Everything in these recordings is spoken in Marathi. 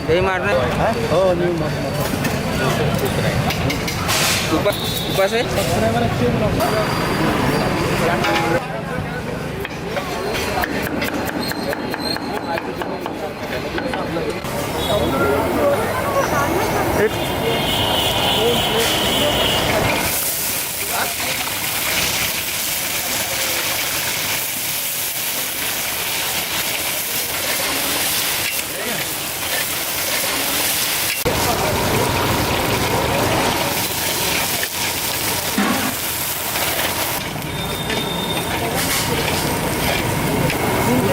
दही मारणार हो न्यू उपास आहे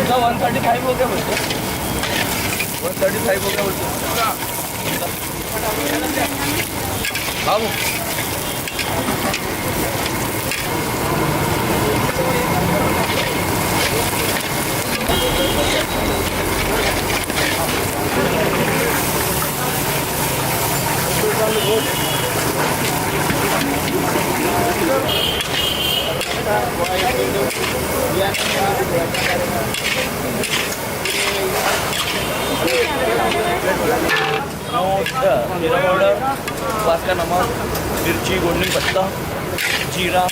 का 135 हो गया बोलते 135 हो गया बोलते बाबू जीरा पाउडर बास का नमक मिर्ची गोल्डन पत्ता जीरा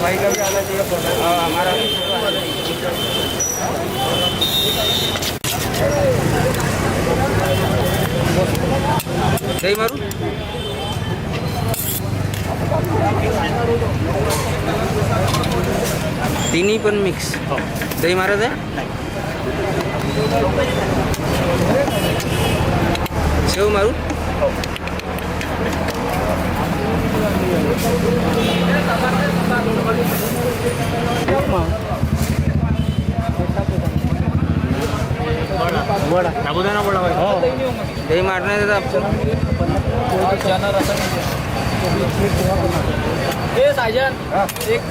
भाई का भी आना चाहिए हमारा दही मारू तिन्ही पण मिक्स दही मारत आहे शेव मारू वडा साबुदाणा वडा हो दही मारणार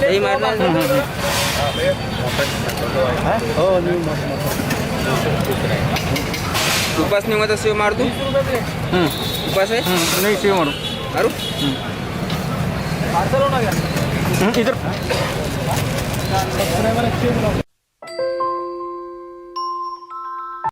दही मारणार हो न्यू उपास नाही होत शेव मार तू उपास आहे नाही शेव मारू मारू इधर